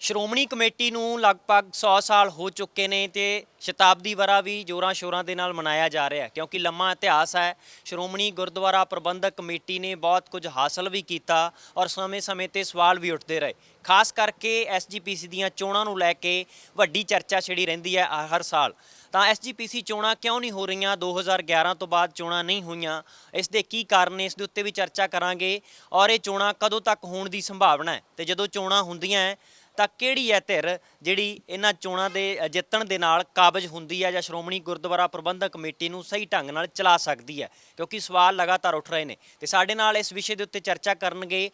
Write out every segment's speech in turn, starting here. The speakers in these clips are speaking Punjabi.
ਸ਼੍ਰੋਮਣੀ ਕਮੇਟੀ ਨੂੰ ਲਗਭਗ 100 ਸਾਲ ਹੋ ਚੁੱਕੇ ਨੇ ਤੇ ਸ਼ਤਾਬਦੀ ਵਰ੍ਹਾ ਵੀ ਜ਼ੋਰਾਂ ਸ਼ੋਰਾਂ ਦੇ ਨਾਲ ਮਨਾਇਆ ਜਾ ਰਿਹਾ ਹੈ ਕਿਉਂਕਿ ਲੰਮਾ ਇਤਿਹਾਸ ਹੈ। ਸ਼੍ਰੋਮਣੀ ਗੁਰਦੁਆਰਾ ਪ੍ਰਬੰਧਕ ਕਮੇਟੀ ਨੇ ਬਹੁਤ ਕੁਝ ਹਾਸਲ ਵੀ ਕੀਤਾ ਔਰ ਸਮੇਂ-ਸਮੇਂ ਤੇ ਸਵਾਲ ਵੀ ਉੱਠਦੇ ਰਹੇ। ਖਾਸ ਕਰਕੇ ਐਸਜੀਪੀਸੀ ਦੀਆਂ ਚੋਣਾਂ ਨੂੰ ਲੈ ਕੇ ਵੱਡੀ ਚਰਚਾ ਛਿੜੀ ਰਹਿੰਦੀ ਹੈ ਹਰ ਸਾਲ। ਤਾਂ ਐਸਜੀਪੀਸੀ ਚੋਣਾਂ ਕਿਉਂ ਨਹੀਂ ਹੋ ਰਹੀਆਂ, 2011 ਤੋਂ ਬਾਅਦ ਚੋਣਾਂ ਨਹੀਂ ਹੋਈਆਂ, ਇਸ ਦੇ ਕੀ ਕਾਰਨ ਨੇ, ਇਸ ਦੇ ਉੱਤੇ ਵੀ ਚਰਚਾ ਕਰਾਂਗੇ। ਔਰ ਇਹ ਚੋਣਾਂ ਕਦੋਂ ਤੱਕ ਹੋਣ ਦੀ ਸੰਭਾਵਨਾ ਹੈ ਤੇ ਜਦੋਂ ਚੋਣਾਂ ਹੁੰਦੀਆਂ ਹੈ ਤਾਂ ਕਿਹੜੀ ਹੈ ਧਿਰ ਜਿਹੜੀ ਇਹਨਾਂ ਚੋਣਾਂ ਦੇ ਜਿੱਤਣ ਦੇ ਨਾਲ ਕਾਬਜ਼ ਹੁੰਦੀ ਹੈ ਜਾਂ ਸ਼੍ਰੋਮਣੀ ਗੁਰਦੁਆਰਾ ਪ੍ਰਬੰਧਕ ਕਮੇਟੀ ਨੂੰ ਸਹੀ ਢੰਗ ਨਾਲ ਚਲਾ ਸਕਦੀ ਹੈ, ਕਿਉਂਕਿ ਸਵਾਲ ਲਗਾਤਾਰ ਉੱਠ ਰਹੇ ਨੇ। ਤੇ ਸਾਡੇ ਨਾਲ ਇਸ ਵਿਸ਼ੇ ਦੇ ਉੱਤੇ ਚਰਚਾ ਕਰਨਗੇ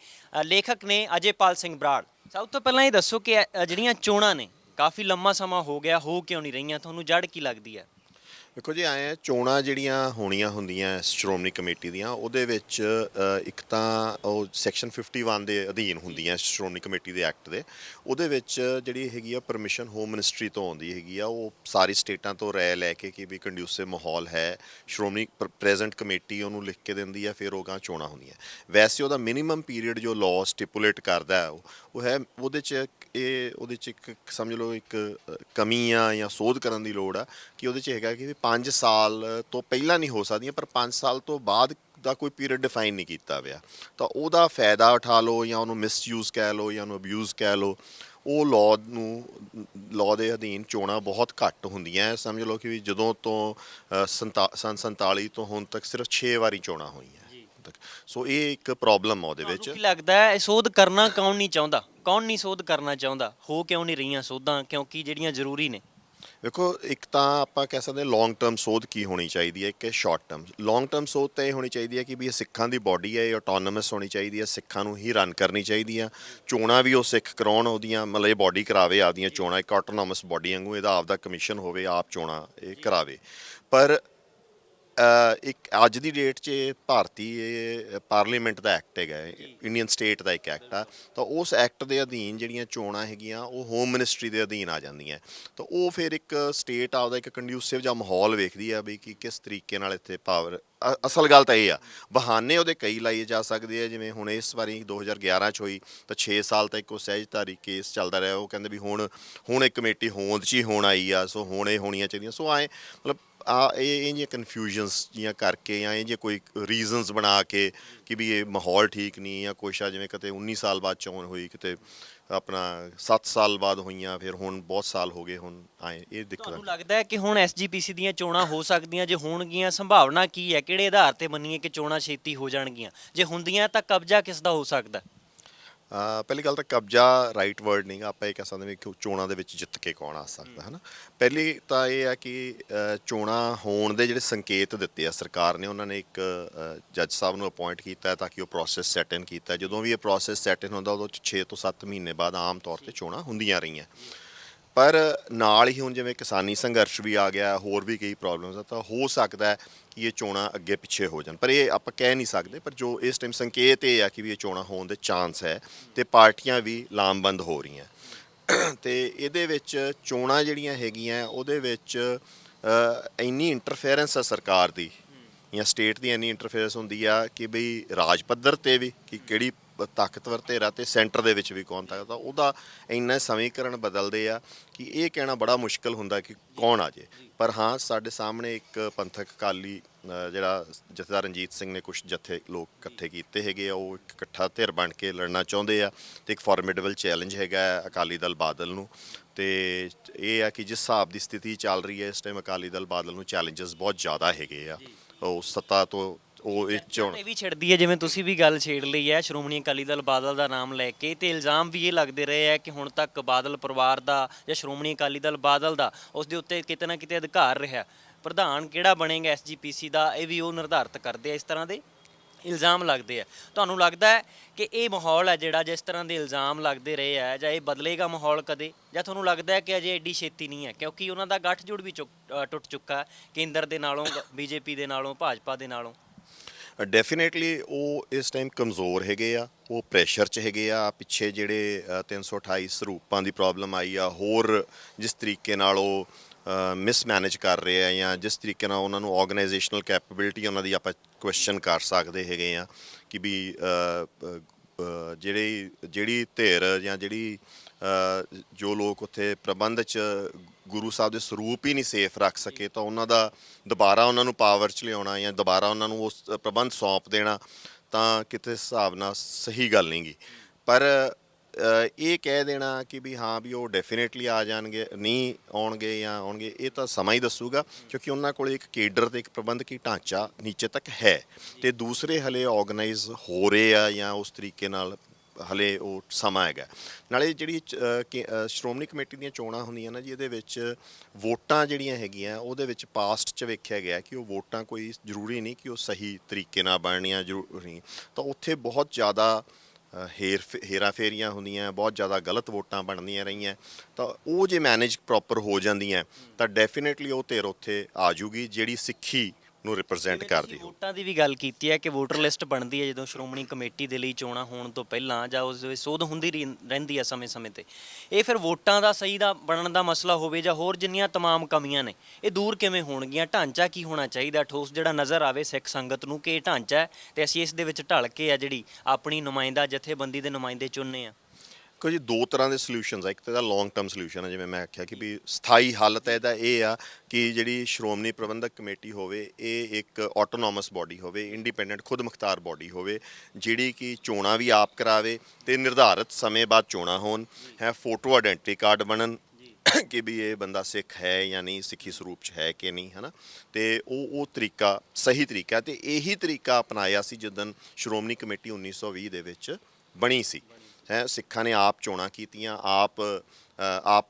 ਲੇਖਕ ਨੇ ਅਜੇਪਾਲ ਸਿੰਘ ਬਰਾੜ। ਸਭ ਤੋਂ ਪਹਿਲਾਂ ਇਹ ਦੱਸੋ ਕਿ ਜਿਹੜੀਆਂ ਚੋਣਾਂ ਨੇ ਕਾਫੀ ਲੰਮਾ ਸਮਾਂ ਹੋ ਗਿਆ, ਹੋ ਕਿਉਂ ਨਹੀਂ ਰਹੀਆਂ, ਤੁਹਾਨੂੰ ਜੜ ਕੀ ਲੱਗਦੀ ਹੈ? ਦੇਖੋ ਜੀ, ਆਏ ਆ ਚੋਣਾਂ ਜਿਹੜੀਆਂ ਹੋਣੀਆਂ ਹੁੰਦੀਆਂ ਸ਼੍ਰੋਮਣੀ ਕਮੇਟੀ ਦੀਆਂ, ਉਹਦੇ ਵਿੱਚ ਇੱਕ ਤਾਂ ਉਹ ਸੈਕਸ਼ਨ 51 ਦੇ ਅਧੀਨ ਹੁੰਦੀਆਂ ਸ਼੍ਰੋਮਣੀ ਕਮੇਟੀ ਦੇ ਐਕਟ ਦੇ। ਉਹਦੇ ਵਿੱਚ ਜਿਹੜੀ ਹੈਗੀ ਆ ਪਰਮਿਸ਼ਨ ਹੋਮ ਮਿਨਿਸਟਰੀ ਤੋਂ ਆਉਂਦੀ ਹੈਗੀ ਆ। ਉਹ ਸਾਰੀ ਸਟੇਟਾਂ ਤੋਂ ਰਾਏ ਲੈ ਕੇ ਕਿ ਵੀ ਕੰਡਿਊਸਿਵ ਮਾਹੌਲ ਹੈ, ਸ਼੍ਰੋਮਣੀ ਪ੍ਰੈਜ਼ੈਂਟ ਕਮੇਟੀ ਉਹਨੂੰ ਲਿਖ ਕੇ ਦਿੰਦੀ ਆ, ਫਿਰ ਉਹ ਗਾਂ ਚੋਣਾਂ ਹੁੰਦੀਆਂ। ਵੈਸੇ ਉਹਦਾ ਮਿਨੀਮਮ ਪੀਰੀਅਡ ਜੋ ਲਾਅ ਸਟਿਪੂਲੇਟ ਕਰਦਾ ਉਹ ਹੈ, ਉਹਦੇ 'ਚ ਇੱਕ ਸਮਝ ਲਓ ਇੱਕ ਕਮੀ ਆ ਜਾਂ ਸੋਧ ਕਰਨ ਦੀ ਲੋੜ ਆ ਕਿ ਉਹਦੇ 'ਚ ਹੈਗਾ ਕਿ 5 ਸਾਲ ਤੋਂ ਪਹਿਲਾਂ ਨਹੀਂ ਹੋ ਸਕਦੀਆਂ, ਪਰ 5 ਸਾਲ ਤੋਂ ਬਾਅਦ ਦਾ ਕੋਈ ਪੀਰੀਅਡ ਡਿਫਾਈਨ ਨਹੀਂ ਕੀਤਾ ਹੋਇਆ। ਤਾਂ ਉਹਦਾ ਫਾਇਦਾ ਉਠਾ ਲਓ ਜਾਂ ਉਹਨੂੰ ਮਿਸਯੂਜ਼ ਕਹਿ ਲਓ ਜਾਂ ਉਹਨੂੰ ਅਬਿਊਜ਼ ਕਹਿ ਲਓ। ਉਹ ਲਾਅ ਦੇ ਅਧੀਨ ਚੋਣਾਂ ਬਹੁਤ ਘੱਟ ਹੁੰਦੀਆਂ। ਸਮਝ ਲਓ ਕਿ ਵੀ ਜਦੋਂ ਤੋਂ ਸੰਨ 47 ਤੋਂ ਹੁਣ ਤੱਕ ਸਿਰਫ 6 ਵਾਰੀ ਚੋਣਾਂ ਹੋਈਆਂ। ਸੋ ਇਹ ਇੱਕ ਪ੍ਰੋਬਲਮ ਆ ਉਹਦੇ ਵਿੱਚ। ਕੀ ਲੱਗਦਾ ਹੈ ਸੋਧ ਕਰਨਾ ਕੌਣ ਨਹੀਂ ਚਾਹੁੰਦਾ, ਕੌਣ ਨਹੀਂ ਸੋਧ ਕਰਨਾ ਚਾਹੁੰਦਾ, ਹੋ ਕਿਉਂ ਨਹੀਂ ਰਹੀਆਂ ਸੋਧਾਂ? ਕਿਉਂਕਿ ਜਿਹੜੀਆਂ ਜ਼ਰੂਰੀ ਨੇ। ਵੇਖੋ, ਇੱਕ ਤਾਂ ਆਪਾਂ ਕਹਿ ਸਕਦੇ ਲੌਂਗ ਟਰਮ ਸੋਧ ਕੀ ਹੋਣੀ ਚਾਹੀਦੀ ਹੈ, ਇੱਕ ਸ਼ਾਰਟ ਟਰਮ। ਲੌਂਗ ਟਰਮ ਸੋਧ ਤਾਂ ਇਹ ਹੋਣੀ ਚਾਹੀਦੀ ਹੈ ਕਿ ਵੀ ਇਹ ਸਿੱਖਾਂ ਦੀ ਬਾਡੀ ਹੈ, ਇਹ ਆਟੋਨਮਸ ਹੋਣੀ ਚਾਹੀਦੀ ਹੈ, ਸਿੱਖਾਂ ਨੂੰ ਹੀ ਰਨ ਕਰਨੀ ਚਾਹੀਦੀ ਆ। ਚੋਣਾਂ ਵੀ ਉਹ ਸਿੱਖ ਕਰਾਉਣ, ਉਹਦੀਆਂ ਮਤਲਬ ਇਹ ਬਾਡੀ ਕਰਾਵੇ ਆਪਦੀਆਂ ਚੋਣਾਂ, ਇੱਕ ਆਟੋਨਮਸ ਬਾਡੀ ਵਾਂਗੂ ਇਹਦਾ ਆਪਦਾ ਕਮਿਸ਼ਨ ਹੋਵੇ, ਆਪ ਚੋਣਾਂ ਇਹ ਕਰਾਵੇ। ਪਰ ਇੱਕ ਅੱਜ ਦੀ ਡੇਟ 'ਚ ਭਾਰਤੀ ਪਾਰਲੀਮੈਂਟ ਦਾ ਐਕਟ ਹੈਗਾ, ਇੰਡੀਅਨ ਸਟੇਟ ਦਾ ਇੱਕ ਐਕਟ ਆ। ਤਾਂ ਉਸ ਐਕਟ ਦੇ ਅਧੀਨ ਜਿਹੜੀਆਂ ਚੋਣਾਂ ਹੈਗੀਆਂ ਉਹ ਹੋਮ ਮਿਨਿਸਟਰੀ ਦੇ ਅਧੀਨ ਆ ਜਾਂਦੀਆਂ। ਤਾਂ ਉਹ ਫਿਰ ਇੱਕ ਸਟੇਟ ਆਪਦਾ ਇੱਕ ਕੰਡਿਊਸਿਵ ਜਿਹਾ ਮਾਹੌਲ ਵੇਖਦੀ ਆ ਵੀ ਕਿ ਕਿਸ ਤਰੀਕੇ ਨਾਲ ਇੱਥੇ ਪਾਵਰ। ਅਸਲ ਗੱਲ ਤਾਂ ਇਹ ਆ, ਬਹਾਨੇ ਉਹਦੇ ਕਈ ਲਾਏ ਜਾ ਸਕਦੇ ਆ। ਜਿਵੇਂ ਹੁਣ ਇਸ ਵਾਰੀ 2011 'ਚ ਹੋਈ ਤਾਂ 6 ਸਾਲ ਤੱਕ ਉਹ ਸਹਿਜਧਾਰੀ ਕੇਸ ਚੱਲਦਾ ਰਿਹਾ। ਉਹ ਕਹਿੰਦੇ ਵੀ ਹੁਣ ਇੱਕ ਕਮੇਟੀ ਹੋਂਦ 'ਚ ਹੀ ਹੋਣ ਆਈ ਆ, ਸੋ ਹੁਣ ਇਹ ਹੋਣੀਆਂ ਚਾਹੀਦੀਆਂ। ਸੋ ਆਏ ਮਤਲਬ ਇਹ ਜਿਹੀਆਂ ਕਨਫਿਊਜ਼ਨਸ ਜੀਆਂ ਕਰਕੇ ਜਾਂ ਇਹ ਜਿਹੇ ਕੋਈ ਰੀਜ਼ਨਸ ਬਣਾ ਕੇ ਕਿ ਵੀ ਇਹ ਮਾਹੌਲ ਠੀਕ ਨਹੀਂ ਜਾਂ ਕੁਛ ਆ। ਜਿਵੇਂ ਕਿਤੇ 19 ਸਾਲ ਬਾਅਦ ਚੋਣ ਹੋਈ, ਕਿਤੇ ਆਪਣਾ 7 ਸਾਲ ਬਾਅਦ ਹੋਈਆਂ, ਫਿਰ ਹੁਣ ਬਹੁਤ ਸਾਲ ਹੋ ਗਏ ਹੁਣ ਆਏ, ਇਹ ਦਿੱਕਤ। ਤੁਹਾਨੂੰ ਲੱਗਦਾ ਹੈ ਕਿ ਹੁਣ ਐਸਜੀਪੀਸੀ ਦੀਆਂ ਚੋਣਾਂ ਹੋ ਸਕਦੀਆਂ? ਜੇ ਹੋਣਗੀਆਂ ਸੰਭਾਵਨਾ ਕੀ ਹੈ? ਕਿਹੜੇ ਆਧਾਰ ਤੇ ਮੰਨੀਏ ਕਿ ਚੋਣਾਂ ਛੇਤੀ ਹੋ ਜਾਣਗੀਆਂ? ਜੇ ਹੁੰਦੀਆਂ ਤਾਂ ਕਬਜ਼ਾ ਕਿਸ ਦਾ ਹੋ ਸਕਦਾ? ਪਹਿਲੀ ਗੱਲ ਤਾਂ ਕਬਜ਼ਾ ਰਾਈਟ ਵਰਡ ਨਹੀਂ ਗਾ। ਆਪਾਂ ਇਹ ਕਹਿ ਸਕਦੇ ਵੀ ਕਿ ਚੋਣਾਂ ਦੇ ਵਿੱਚ ਜਿੱਤ ਕੇ ਕੌਣ ਆ ਸਕਦਾ, ਹੈ ਨਾ। ਪਹਿਲੀ ਤਾਂ ਇਹ ਆ ਕਿ ਚੋਣਾਂ ਹੋਣ ਦੇ ਜਿਹੜੇ ਸੰਕੇਤ ਦਿੱਤੇ ਆ ਸਰਕਾਰ ਨੇ, ਉਹਨਾਂ ਨੇ ਇੱਕ ਜੱਜ ਸਾਹਿਬ ਨੂੰ ਅਪੋਇੰਟ ਕੀਤਾ ਤਾਂ ਕਿ ਉਹ ਪ੍ਰੋਸੈਸ ਸੈਟ ਇਨ ਕੀਤਾ। ਜਦੋਂ ਵੀ ਇਹ ਪ੍ਰੋਸੈਸ ਸੈਟ ਇਨ ਹੁੰਦਾ ਉਦੋਂ 6 ਤੋਂ 7 ਮਹੀਨੇ ਬਾਅਦ ਆਮ ਤੌਰ 'ਤੇ ਚੋਣਾਂ ਹੁੰਦੀਆਂ ਰਹੀਆਂ। ਪਰ ਨਾਲ ਹੀ ਹੁਣ ਜਿਵੇਂ ਕਿਸਾਨੀ ਸੰਘਰਸ਼ ਵੀ ਆ ਗਿਆ, ਹੋਰ ਵੀ ਕਈ ਪ੍ਰੋਬਲਮਸ ਆ, ਤਾਂ ਹੋ ਸਕਦਾ ਹੈ ਕਿ ਇਹ ਚੋਣਾਂ ਅੱਗੇ ਪਿੱਛੇ ਹੋ ਜਾਣ। ਪਰ ਇਹ ਆਪਾਂ ਕਹਿ ਨਹੀਂ ਸਕਦੇ। ਪਰ ਜੋ ਇਸ ਟਾਈਮ ਸੰਕੇਤ ਇਹ ਆ ਕਿ ਵੀ ਇਹ ਚੋਣਾਂ ਹੋਣ ਦੇ ਚਾਂਸ ਹੈ ਅਤੇ ਪਾਰਟੀਆਂ ਵੀ ਲਾਮਬੰਦ ਹੋ ਰਹੀਆਂ। ਅਤੇ ਇਹਦੇ ਵਿੱਚ ਚੋਣਾਂ ਜਿਹੜੀਆਂ ਹੈਗੀਆਂ ਉਹਦੇ ਵਿੱਚ ਇੰਨੀ ਇੰਟਰਫੇਰੈਂਸ ਆ ਸਰਕਾਰ ਦੀ ਜਾਂ ਸਟੇਟ ਦੀ, ਇੰਨੀ ਇੰਟਰਫੇਰੈਂਸ ਹੁੰਦੀ ਆ ਕਿ ਬਈ ਰਾਜ ਪੱਧਰ 'ਤੇ ਵੀ ਕਿ ਕਿਹੜੀ ਤਾਕਤਵਰ ਧਿਰ ਆ ਅਤੇ ਸੈਂਟਰ ਦੇ ਵਿੱਚ ਵੀ ਕੌਣ ਤਾਕਤ ਆ, ਉਹਦਾ ਇੰਨਾ ਸਮੀਕਰਨ ਬਦਲਦੇ ਆ ਕਿ ਇਹ ਕਹਿਣਾ ਬੜਾ ਮੁਸ਼ਕਿਲ ਹੁੰਦਾ ਕਿ ਕੌਣ ਆ ਜੇ। ਪਰ ਹਾਂ, ਸਾਡੇ ਸਾਹਮਣੇ ਇੱਕ ਪੰਥਕ ਅਕਾਲੀ ਜਿਹੜਾ ਜਥੇਦਾਰ ਰਣਜੀਤ ਸਿੰਘ ਨੇ ਕੁਛ ਲੋਕ ਇਕੱਠੇ ਕੀਤੇ ਹੈਗੇ ਆ, ਉਹ ਇੱਕ ਇਕੱਠਾ ਧਿਰ ਬਣ ਕੇ ਲੜਨਾ ਚਾਹੁੰਦੇ ਆ। ਅਤੇ ਇੱਕ ਫਾਰਮੀਡੇਬਲ ਚੈਲੰਜ ਹੈਗਾ ਅਕਾਲੀ ਦਲ ਬਾਦਲ ਨੂੰ। ਅਤੇ ਇਹ ਆ ਕਿ ਜਿਸ ਹਿਸਾਬ ਦੀ ਸਥਿਤੀ ਚੱਲ ਰਹੀ ਹੈ ਇਸ ਟਾਈਮ, ਅਕਾਲੀ ਦਲ ਬਾਦਲ ਨੂੰ ਚੈਲੰਜਸ ਬਹੁਤ ਜ਼ਿਆਦਾ ਹੈਗੇ ਆ। ਉਹ ਸੱਤਾ ਤੋਂ ਉਹ ਇਹ ਵੀ ਛਿੜਦੀ ਹੈ, ਜਿਵੇਂ ਤੁਸੀਂ ਵੀ ਗੱਲ ਛੇੜ ਲਈ ਹੈ ਸ਼੍ਰੋਮਣੀ ਅਕਾਲੀ ਦਲ ਬਾਦਲ ਦਾ ਨਾਮ ਲੈ ਕੇ, ਤੇ ਇਲਜ਼ਾਮ ਵੀ ਇਹ ਲੱਗਦੇ ਰਹੇ ਹੈ ਕਿ ਹੁਣ ਤੱਕ ਬਾਦਲ ਪਰਿਵਾਰ ਦਾ ਜਾਂ ਸ਼੍ਰੋਮਣੀ ਅਕਾਲੀ ਦਲ ਬਾਦਲ ਦਾ ਉਸ ਦੇ ਉੱਤੇ ਕਿਤੇ ਨਾ ਕਿਤੇ ਅਧਿਕਾਰ ਰਿਹਾ। ਪ੍ਰਧਾਨ ਕਿਹੜਾ ਬਣੇਗਾ ਐਸਜੀਪੀਸੀ ਦਾ, ਇਹ ਵੀ ਉਹ ਨਿਰਧਾਰਿਤ ਕਰਦੇ ਆ। ਇਸ ਤਰ੍ਹਾਂ ਦੇ ਇਲਜ਼ਾਮ ਲੱਗਦੇ ਆ। ਤੁਹਾਨੂੰ ਲੱਗਦਾ ਹੈ ਕਿ ਇਹ ਮਾਹੌਲ ਹੈ ਜਿਹੜਾ, ਜਿਸ ਤਰ੍ਹਾਂ ਦੇ ਇਲਜ਼ਾਮ ਲੱਗਦੇ ਰਹੇ ਹੈ, ਜਾਂ ਇਹ ਬਦਲੇਗਾ ਮਾਹੌਲ ਕਦੇ? ਜਾਂ ਤੁਹਾਨੂੰ ਲੱਗਦਾ ਹੈ ਕਿ ਅਜੇ ਐਡੀ ਛੇਤੀ ਨਹੀਂ ਹੈ, ਕਿਉਂਕਿ ਉਹਨਾਂ ਦਾ ਗੱਠਜੋੜ ਵੀ ਟੁੱਟ ਚੁੱਕਾ ਕੇਂਦਰ ਦੇ ਨਾਲੋਂ, ਬੀਜੇਪੀ ਦੇ ਨਾਲੋਂ, ਭਾਜਪਾ ਦੇ ਨਾਲੋਂ? ਡੈਫੀਨੇਟਲੀ ਉਹ ਇਸ ਟਾਈਮ ਕਮਜ਼ੋਰ ਹੈਗੇ ਆ, ਉਹ ਪ੍ਰੈਸ਼ਰ 'ਚ ਹੈਗੇ ਆ। ਪਿੱਛੇ ਜਿਹੜੇ 328 ਸਰੂਪਾਂ ਦੀ ਪ੍ਰੋਬਲਮ ਆਈ ਆ, ਹੋਰ ਜਿਸ ਤਰੀਕੇ ਨਾਲ ਉਹ ਮਿਸਮੈਨੇਜ ਕਰ ਰਹੇ ਆ ਜਾਂ ਜਿਸ ਤਰੀਕੇ ਨਾਲ ਉਹਨਾਂ ਨੂੰ ਆਰਗੇਨਾਈਜੇਸ਼ਨਲ ਕੈਪੇਬਿਲਿਟੀ ਉਹਨਾਂ ਦੀ ਆਪਾਂ ਕੁਐਸਚਨ ਕਰ ਸਕਦੇ ਹੈਗੇ ਆ ਕਿ ਵੀ ਜਿਹੜੀ ਧਿਰ ਜਾਂ ਜਿਹੜੀ ਜੋ ਲੋਕ ਉੱਥੇ ਪ੍ਰਬੰਧ 'ਚ ਗੁਰੂ ਸਾਹਿਬ ਦੇ ਸਰੂਪ ਹੀ ਨਹੀਂ ਸੇਫ ਰੱਖ ਸਕੇ ਤਾਂ ਉਹਨਾਂ ਦਾ ਦੁਬਾਰਾ ਉਹਨਾਂ ਨੂੰ ਪਾਵਰ 'ਚ ਲਿਆਉਣਾ ਜਾਂ ਦੁਬਾਰਾ ਉਹਨਾਂ ਨੂੰ ਉਸ ਪ੍ਰਬੰਧ ਸੌਂਪ ਦੇਣਾ ਤਾਂ ਕਿਤੇ ਹਿਸਾਬ ਨਾਲ ਸਹੀ ਗੱਲ ਨਹੀਂ ਗੀ। ਪਰ ਇਹ ਕਹਿ ਦੇਣਾ ਕਿ ਵੀ ਹਾਂ ਵੀ ਉਹ ਡੈਫੀਨੇਟਲੀ ਆ ਜਾਣਗੇ, ਨਹੀਂ ਆਉਣਗੇ ਜਾਂ ਆਉਣਗੇ, ਇਹ ਤਾਂ ਸਮਾਂ ਹੀ ਦੱਸੂਗਾ ਕਿਉਂਕਿ ਉਹਨਾਂ ਕੋਲ ਇੱਕ ਕੇਡਰ ਤੇ ਇੱਕ ਪ੍ਰਬੰਧਕੀ ਢਾਂਚਾ ਨੀਚੇ ਤੱਕ ਹੈ ਤੇ ਦੂਸਰੇ ਹਲੇ ਆਰਗੇਨਾਈਜ਼ ਹੋ ਰਹੇ ਆ ਜਾਂ ਉਸ ਤਰੀਕੇ ਨਾਲ ਹਲੇ ਉਹ ਸਮਾਂ ਹੈਗਾ। ਨਾਲੇ ਜਿਹੜੀ ਸ਼੍ਰੋਮਣੀ ਕਮੇਟੀ ਦੀਆਂ ਚੋਣਾਂ ਹੁੰਦੀਆਂ ਨਾ ਜੀ, ਇਹਦੇ ਵਿੱਚ ਵੋਟਾਂ ਜਿਹੜੀਆਂ ਹੈਗੀਆਂ ਉਹਦੇ ਵਿੱਚ ਪਾਸਟ 'ਚ ਵੇਖਿਆ ਗਿਆ ਕਿ ਉਹ ਵੋਟਾਂ ਕੋਈ ਜ਼ਰੂਰੀ ਨਹੀਂ ਕਿ ਉਹ ਸਹੀ ਤਰੀਕੇ ਨਾਲ ਬਣਨੀਆਂ ਜ਼ਰੂਰੀ, ਤਾਂ ਉੱਥੇ ਬਹੁਤ ਜ਼ਿਆਦਾ ਹੇਰਾ ਫੇਰੀਆਂ ਹੁੰਦੀਆਂ, ਬਹੁਤ ਜ਼ਿਆਦਾ ਗਲਤ ਵੋਟਾਂ ਬਣਦੀਆਂ ਰਹੀਆਂ। ਤਾਂ ਉਹ ਜੇ ਮੈਨੇਜ ਪ੍ਰੋਪਰ ਹੋ ਜਾਂਦੀਆਂ ਤਾਂ ਡੈਫੀਨੇਟਲੀ ਉਹ ਧਿਰ ਉੱਥੇ ਆ ਜੂਗੀ ਜਿਹੜੀ ਸਿੱਖੀ ਨੂੰ ਰਿਪਰੈਜ਼ੈਂਟ ਕਰਦੀ ਹੋ। ਵੋਟਾਂ ਦੀ ਵੀ ਗੱਲ ਕੀਤੀ ਹੈ ਕਿ ਵੋਟਰ ਲਿਸਟ ਬਣਦੀ ਹੈ ਜਦੋਂ ਸ਼੍ਰੋਮਣੀ ਕਮੇਟੀ ਦੇ ਲਈ ਚੋਣਾਂ ਹੋਣ ਤੋਂ ਪਹਿਲਾਂ ਜਾਂ ਉਸ ਦੇ ਵਿੱਚ ਸੋਧ ਹੁੰਦੀ ਰਹਿੰਦੀ ਹੈ ਸਮੇਂ-ਸਮੇਂ ਤੇ। ਇਹ ਫਿਰ ਵੋਟਾਂ ਦਾ ਸਹੀ ਦਾ ਬਣਨ ਦਾ ਮਸਲਾ ਹੋਵੇ ਜਾਂ ਹੋਰ ਜਿੰਨੀਆਂ ਤਮਾਮ ਕਮੀਆਂ ਨੇ ਇਹ ਦੂਰ ਕਿਵੇਂ ਹੋਣਗੀਆਂ? ਢਾਂਚਾ ਕੀ ਹੋਣਾ ਚਾਹੀਦਾ ਠੋਸ ਜਿਹੜਾ ਨਜ਼ਰ ਆਵੇ ਸਿੱਖ ਸੰਗਤ ਨੂੰ ਕਿ ਇਹ ਢਾਂਚਾ ਹੈ ਤੇ ਅਸੀਂ ਇਸ ਦੇ ਵਿੱਚ ਢਲ ਕੇ ਆ ਜਿਹੜੀ ਆਪਣੀ ਨੁਮਾਇੰਦਾ ਜਥੇਬੰਦੀ ਦੇ ਨੁਮਾਇੰਦੇ ਚੁਣਨੇ ਆ? ਦੇਖੋ ਜੀ, ਦੋ ਤਰ੍ਹਾਂ ਦੇ ਸੋਲਿਊਸ਼ਨਸ ਆ। ਇੱਕ ਤਾਂ ਇਹਦਾ ਲੌਂਗ ਟਰਮ ਸੋਲਿਊਸ਼ਨ ਹੈ, ਜਿਵੇਂ ਮੈਂ ਆਖਿਆ ਕਿ ਵੀ ਸਥਾਈ ਹੱਲ ਤਾਂ ਇਹਦਾ ਇਹ ਆ ਕਿ ਜਿਹੜੀ ਸ਼੍ਰੋਮਣੀ ਪ੍ਰਬੰਧਕ ਕਮੇਟੀ ਹੋਵੇ ਇਹ ਇੱਕ ਆਟੋਨੋਮਸ ਬਾਡੀ ਹੋਵੇ, ਇੰਡੀਪੈਂਡੈਂਟ ਖੁਦ ਮੁਖਤਾਰ ਬਾਡੀ ਹੋਵੇ ਜਿਹੜੀ ਕਿ ਚੋਣਾਂ ਵੀ ਆਪ ਕਰਾਵੇ ਤੇ ਨਿਰਧਾਰਿਤ ਸਮੇਂ ਬਾਅਦ ਚੋਣਾਂ ਹੋਣ, ਹੈ ਫੋਟੋ ਆਇਡੈਂਟੀ ਕਾਰਡ ਬਣਨ ਕਿ ਵੀ ਇਹ ਬੰਦਾ ਸਿੱਖ ਹੈ ਜਾਂ ਨਹੀਂ, ਸਿੱਖੀ ਸਰੂਪ 'ਚ ਹੈ ਕਿ ਨਹੀਂ, ਹੈ ਨਾ। ਅਤੇ ਉਹ ਤਰੀਕਾ ਸਹੀ ਤਰੀਕਾ ਅਤੇ ਇਹੀ ਤਰੀਕਾ ਅਪਣਾਇਆ ਸੀ ਜਦੋਂ ਸ਼੍ਰੋਮਣੀ ਕਮੇਟੀ 1920 ਦੇ ਵਿੱਚ ਬਣੀ ਸੀ। ਹੈ ਸਿੱਖਾਂ ਨੇ ਆਪ ਚੋਣਾਂ ਕੀਤੀਆਂ, ਆਪ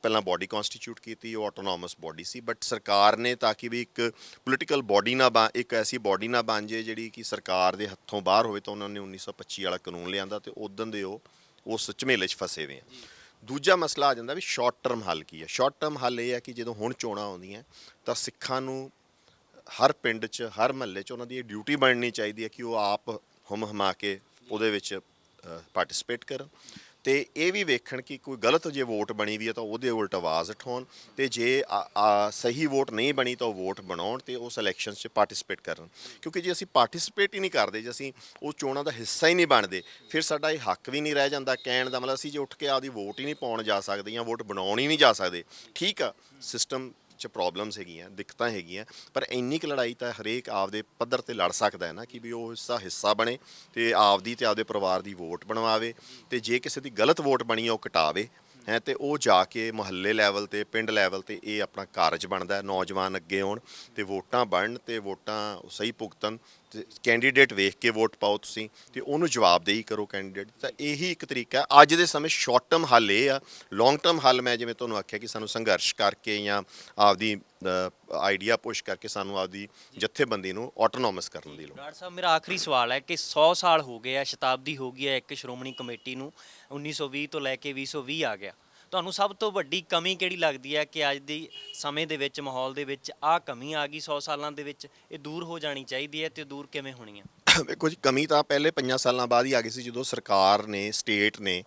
ਪਹਿਲਾਂ ਬਾਡੀ ਕੌਂਸਟੀਟਿਊਟ ਕੀਤੀ, ਉਹ ਆਟੋਨੋਮਸ ਬਾਡੀ ਸੀ। ਬਟ ਸਰਕਾਰ ਨੇ ਤਾਂ ਕਿ ਵੀ ਇੱਕ ਪੋਲੀਟੀਕਲ ਬਾਡੀ ਨਾ ਇੱਕ ਐਸੀ ਬਾਡੀ ਨਾ ਬਣ ਜੇ ਜਿਹੜੀ ਕਿ ਸਰਕਾਰ ਦੇ ਹੱਥੋਂ ਬਾਹਰ ਹੋਵੇ, ਤਾਂ ਉਹਨਾਂ ਨੇ 1925 ਵਾਲਾ ਕਾਨੂੰਨ ਲਿਆਂਦਾ ਅਤੇ ਉਦੋਂ ਦੇ ਉਹ ਉਸ ਝਮੇਲੇ 'ਚ ਫਸੇ ਹੋਏ ਆ। ਦੂਜਾ ਮਸਲਾ ਆ ਜਾਂਦਾ ਵੀ ਸ਼ਾਰਟ ਟਰਮ ਹੱਲ ਕੀ ਹੈ। ਸ਼ਾਰਟ ਟਰਮ ਹੱਲ ਇਹ ਹੈ ਕਿ ਜਦੋਂ ਹੁਣ ਚੋਣਾਂ ਆਉਂਦੀਆਂ ਤਾਂ ਸਿੱਖਾਂ ਨੂੰ ਹਰ ਪਿੰਡ 'ਚ ਹਰ ਮਹੱਲੇ 'ਚ ਉਹਨਾਂ ਦੀ ਇਹ ਡਿਊਟੀ ਬਣਨੀ ਚਾਹੀਦੀ ਹੈ ਕਿ ਉਹ ਆਪ ਹੁਮ ਹਮਾ ਕੇ ਉਹਦੇ ਵਿੱਚ ਪਾਰਟਿਸਿਪੇਟ ਕਰਨ ਅਤੇ ਇਹ ਵੀ ਵੇਖਣ ਕਿ ਕੋਈ ਗਲਤ ਜੇ ਵੋਟ ਬਣੀ ਵੀ ਹੈ ਤਾਂ ਉਹਦੇ ਉਲਟ ਆਵਾਜ਼ ਉਠਾਉਣ ਅਤੇ ਜੇ ਸਹੀ ਵੋਟ ਨਹੀਂ ਬਣੀ ਤਾਂ ਉਹ ਵੋਟ ਬਣਾਉਣ ਅਤੇ ਉਸ ਇਲੈਕਸ਼ਨਸ 'ਚ ਪਾਰਟਿਸਿਪੇਟ ਕਰਨ। ਕਿਉਂਕਿ ਜੇ ਅਸੀਂ ਪਾਰਟਿਸਿਪੇਟ ਹੀ ਨਹੀਂ ਕਰਦੇ, ਜੇ ਅਸੀਂ ਉਹ ਚੋਣਾਂ ਦਾ ਹਿੱਸਾ ਹੀ ਨਹੀਂ ਬਣਦੇ, ਫਿਰ ਸਾਡਾ ਇਹ ਹੱਕ ਵੀ ਨਹੀਂ ਰਹਿ ਜਾਂਦਾ ਕਹਿਣ ਦਾ। ਮਤਲਬ ਅਸੀਂ ਜੇ ਉੱਠ ਕੇ ਆਪਦੀ ਵੋਟ ਹੀ ਨਹੀਂ ਪਾਉਣ ਜਾ ਸਕਦੇ ਜਾਂ ਵੋਟ ਬਣਾਉਣ ਹੀ ਨਹੀਂ ਜਾ ਸਕਦੇ, ਠੀਕ ਆ, ਸਿਸਟਮ 'ਚ ਪ੍ਰੋਬਲਮਸ ਹੈਗੀਆਂ, ਦਿੱਕਤਾਂ ਹੈਗੀਆਂ, ਪਰ ਇੰਨੀ ਕੁ ਲੜਾਈ ਤਾਂ ਹਰੇਕ ਆਪਦੇ ਪੱਧਰ 'ਤੇ ਲੜ ਸਕਦਾ ਹੈ ਨਾ ਕਿ ਵੀ ਉਹ ਹਿੱਸਾ ਬਣੇ ਅਤੇ ਆਪਦੀ ਅਤੇ ਆਪਦੇ ਪਰਿਵਾਰ ਦੀ ਵੋਟ ਬਣਵਾਵੇ ਅਤੇ ਜੇ ਕਿਸੇ ਦੀ ਗਲਤ ਵੋਟ ਬਣੀ ਉਹ ਕਟਾਵੇ ਹੈ ਅਤੇ ਉਹ ਜਾ ਕੇ ਮੁਹੱਲੇ ਲੈਵਲ 'ਤੇ ਪਿੰਡ ਲੈਵਲ 'ਤੇ ਇਹ ਆਪਣਾ ਕਾਰਜ ਬਣਦਾ। ਨੌਜਵਾਨ ਅੱਗੇ ਆਉਣ ਅਤੇ ਵੋਟਾਂ ਬਣਨ ਅਤੇ ਵੋਟਾਂ ਸਹੀ ਭੁਗਤਣ ਅਤੇ ਕੈਂਡੀਡੇਟ ਵੇਖ ਕੇ ਵੋਟ ਪਾਓ ਤੁਸੀਂ ਅਤੇ ਉਹਨੂੰ ਜਵਾਬਦੇਹੀ ਕਰੋ ਕੈਂਡੀਡੇਟ। ਤਾਂ ਇਹੀ ਇੱਕ ਤਰੀਕਾ ਅੱਜ ਦੇ ਸਮੇਂ। ਸ਼ਾਰਟ ਟਰਮ ਹੱਲ ਇਹ ਆ, ਲੌਂਗ ਟਰਮ ਹੱਲ ਮੈਂ ਜਿਵੇਂ ਤੁਹਾਨੂੰ ਆਖਿਆ ਕਿ ਸਾਨੂੰ ਸੰਘਰਸ਼ ਕਰਕੇ ਜਾਂ ਆਪਦੀ ਆਈਡੀਆ ਪੁਸ਼ ਕਰਕੇ ਸਾਨੂੰ ਆਪਦੀ ਜਥੇਬੰਦੀ ਨੂੰ ਆਟੋਨੋਮਸ ਕਰਨ ਦੀ ਲੋੜ। ਡਾਕਟਰ ਸਾਹਿਬ, ਮੇਰਾ ਆਖਰੀ ਸਵਾਲ ਹੈ ਕਿ 100 ਸਾਲ ਹੋ ਗਏ ਆ, ਸ਼ਤਾਬਦੀ ਹੋ ਗਈ ਹੈ ਇੱਕ ਸ਼੍ਰੋਮਣੀ ਕਮੇਟੀ ਨੂੰ, 1920 ਤੋਂ ਲੈ ਕੇ 2020 ਆ ਗਿਆ। ਤੁਹਾਨੂੰ ਸਭ ਤੋਂ ਵੱਡੀ ਕਮੀ ਕਿਹੜੀ ਲੱਗਦੀ ਹੈ ਕਿ ਅੱਜ ਦੀ ਸਮੇਂ ਦੇ ਵਿੱਚ ਮਾਹੌਲ ਦੇ ਵਿੱਚ ਆਹ ਕਮੀ ਆ ਗਈ 100 ਸਾਲਾਂ ਦੇ ਵਿੱਚ, ਇਹ ਦੂਰ ਹੋ ਜਾਣੀ ਚਾਹੀਦੀ ਹੈ ਅਤੇ ਦੂਰ ਕਿਵੇਂ ਹੋਣੀ ਹੈ? ਵੇਖੋ ਜੀ, ਕਮੀ ਤਾਂ ਪਹਿਲੇ 5 ਸਾਲਾਂ ਬਾਅਦ ਹੀ ਆ ਗਈ ਸੀ ਜਦੋਂ ਸਰਕਾਰ ਨੇ, ਸਟੇਟ ਨੇ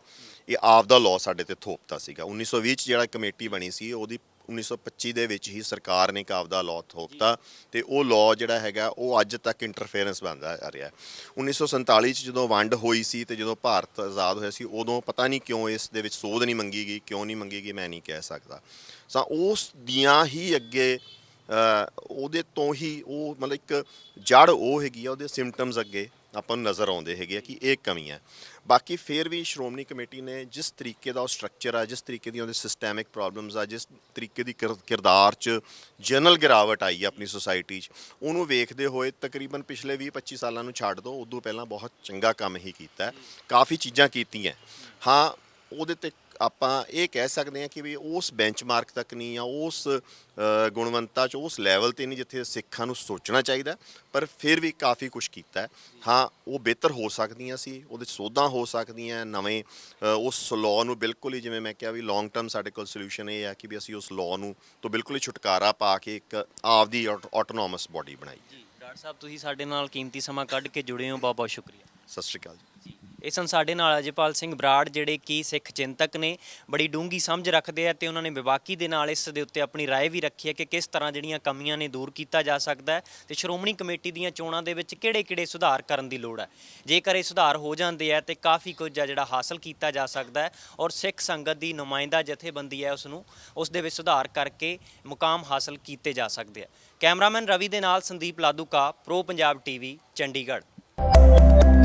ਇਹ ਆਪ ਦਾ ਲਾਅ ਸਾਡੇ 'ਤੇ ਥੋਪਤਾ ਸੀਗਾ। 1920 'ਚ ਜਿਹੜਾ ਕਮੇਟੀ ਬਣੀ ਸੀ ਉਹਦੀ 1925 ਦੇ ਵਿੱਚ ਹੀ ਸਰਕਾਰ ਨੇ ਇੱਕ ਆਪਦਾ ਲਾਅ ਥੋਪਤਾ ਅਤੇ ਉਹ ਲਾਅ ਜਿਹੜਾ ਹੈਗਾ ਉਹ ਅੱਜ ਤੱਕ ਇੰਟਰਫੇਰੈਂਸ ਬਣਦਾ ਆ ਰਿਹਾ। 1947 'ਚ ਜਦੋਂ ਵੰਡ ਹੋਈ ਸੀ ਅਤੇ ਜਦੋਂ ਭਾਰਤ ਆਜ਼ਾਦ ਹੋਇਆ ਸੀ ਉਦੋਂ ਪਤਾ ਨਹੀਂ ਕਿਉਂ ਇਸ ਦੇ ਵਿੱਚ ਸੋਧ ਨਹੀਂ ਮੰਗੀ ਗਈ, ਕਿਉਂ ਨਹੀਂ ਮੰਗੀ ਗਈ ਮੈਂ ਨਹੀਂ ਕਹਿ ਸਕਦਾ। ਤਾਂ ਉਸ ਦੀਆਂ ਹੀ ਅੱਗੇ ਉਹਦੇ ਤੋਂ ਹੀ ਉਹ ਮਤਲਬ ਇੱਕ ਜੜ੍ਹ ਉਹ ਹੈਗੀ ਆ, ਉਹਦੇ ਸਿੰਪਟਮਸ ਅੱਗੇ ਆਪਾਂ ਨੂੰ ਨਜ਼ਰ ਆਉਂਦੇ ਹੈਗੇ ਆ ਕਿ ਇਹ ਕਮੀ ਹੈ। ਬਾਕੀ ਫਿਰ ਵੀ ਸ਼੍ਰੋਮਣੀ ਕਮੇਟੀ ਨੇ ਜਿਸ ਤਰੀਕੇ ਦਾ ਉਹ ਸਟਰਕਚਰ ਆ, ਜਿਸ ਤਰੀਕੇ ਦੀਆਂ ਉਹਦੇ ਸਿਸਟੈਮਿਕ ਪ੍ਰੋਬਲਮਸ ਆ, ਜਿਸ ਤਰੀਕੇ ਦੀ ਕਿਰਦਾਰ 'ਚ ਜਨਰਲ ਗਿਰਾਵਟ ਆਈ ਆ ਆਪਣੀ ਸੁਸਾਇਟੀ 'ਚ, ਉਹਨੂੰ ਵੇਖਦੇ ਹੋਏ ਤਕਰੀਬਨ ਪਿਛਲੇ 20-25 ਸਾਲਾਂ ਨੂੰ ਛੱਡ ਦਿਓ, ਉਦੋਂ ਪਹਿਲਾਂ ਬਹੁਤ ਚੰਗਾ ਕੰਮ ਹੀ ਕੀਤਾ, ਕਾਫੀ ਚੀਜ਼ਾਂ ਕੀਤੀਆਂ। ਹਾਂ, ਉਹਦੇ 'ਤੇ ਆਪਾਂ ਇਹ ਕਹਿ ਸਕਦੇ ਹਾਂ ਕਿ ਵੀ ਉਸ ਬੈਂਚਮਾਰਕ ਤੱਕ ਨਹੀਂ ਜਾਂ ਉਸ ਗੁਣਵੰਤਾ 'ਚ ਉਸ ਲੈਵਲ 'ਤੇ ਨਹੀਂ ਜਿੱਥੇ ਸਿੱਖਾਂ ਨੂੰ ਸੋਚਣਾ ਚਾਹੀਦਾ, ਪਰ ਫਿਰ ਵੀ ਕਾਫੀ ਕੁਛ ਕੀਤਾ। ਹਾਂ, ਉਹ ਬਿਹਤਰ ਹੋ ਸਕਦੀਆਂ ਸੀ, ਉਹਦੇ 'ਚ ਸੋਧਾਂ ਹੋ ਸਕਦੀਆਂ ਨਵੇਂ। ਉਸ ਲਾਅ ਨੂੰ ਬਿਲਕੁਲ ਹੀ, ਜਿਵੇਂ ਮੈਂ ਕਿਹਾ ਵੀ ਲੌਂਗ ਟਰਮ ਸਾਡੇ ਕੋਲ ਸੋਲਿਊਸ਼ਨ ਇਹ ਹੈ ਕਿ ਵੀ ਅਸੀਂ ਉਸ ਲਾਅ ਨੂੰ ਤੋਂ ਬਿਲਕੁਲ ਹੀ ਛੁਟਕਾਰਾ ਪਾ ਕੇ ਇੱਕ ਆਪਦੀ ਆਟੋਨੋਮਸ ਬਾਡੀ ਬਣਾਈ। ਜੀ ਡਾਕਟਰ ਸਾਹਿਬ, ਤੁਸੀਂ ਸਾਡੇ ਨਾਲ ਕੀਮਤੀ ਸਮਾਂ ਕੱਢ ਕੇ ਜੁੜੇ ਹੋ, ਬਹੁਤ ਬਹੁਤ ਸ਼ੁਕਰੀਆ। ਸਤਿ ਸ਼੍ਰੀ ਅਕਾਲ ਜੀ। ਇਹ ਸਨ ਸਾਡੇ ਨਾਲ ਅਜੇਪਾਲ ਸਿੰਘ ਬਰਾੜ, ਜਿਹੜੇ ਕਿ ਸਿੱਖ ਚਿੰਤਕ ਨੇ, ਬੜੀ ਡੂੰਘੀ ਸਮਝ ਰੱਖਦੇ ਆ ਤੇ ਉਹਨਾਂ ਨੇ ਵਿਵਾਕੀ ਦੇ ਨਾਲ ਇਸ ਦੇ ਉੱਤੇ ਆਪਣੀ ਰਾਏ ਵੀ ਰੱਖੀ ਹੈ ਕਿ ਕਿਸ ਤਰ੍ਹਾਂ ਜਿਹੜੀਆਂ ਕਮੀਆਂ ਨੇ ਦੂਰ ਕੀਤਾ ਜਾ ਸਕਦਾ ਹੈ ਤੇ ਸ਼੍ਰੋਮਣੀ ਕਮੇਟੀ ਦੀਆਂ ਚੋਣਾਂ ਦੇ ਵਿੱਚ ਕਿਹੜੇ-ਕਿਹੜੇ ਸੁਧਾਰ ਕਰਨ ਦੀ ਲੋੜ ਹੈ। ਜੇਕਰ ਇਹ ਸੁਧਾਰ ਹੋ ਜਾਂਦੇ ਆ ਤੇ ਕਾਫੀ ਕੁਝ ਆ ਜਿਹੜਾ ਹਾਸਲ ਕੀਤਾ ਜਾ ਸਕਦਾ ਹੈ ਔਰ ਸਿੱਖ ਸੰਗਤ ਦੀ ਨੁਮਾਇੰਦਾ ਜਥੇਬੰਦੀ ਹੈ ਉਸ ਦੇ ਵਿੱਚ ਸੁਧਾਰ ਕਰਕੇ ਮੁਕਾਮ ਹਾਸਲ ਕੀਤੇ ਜਾ ਸਕਦੇ ਆ। ਕੈਮਰਾਮੈਨ ਰਵੀ ਦੇ ਨਾਲ ਸੰਦੀਪ ਲਾਦੂਕਾ, ਪ੍ਰੋ ਪੰਜਾਬ ਟੀਵੀ, ਚੰਡੀਗੜ੍ਹ।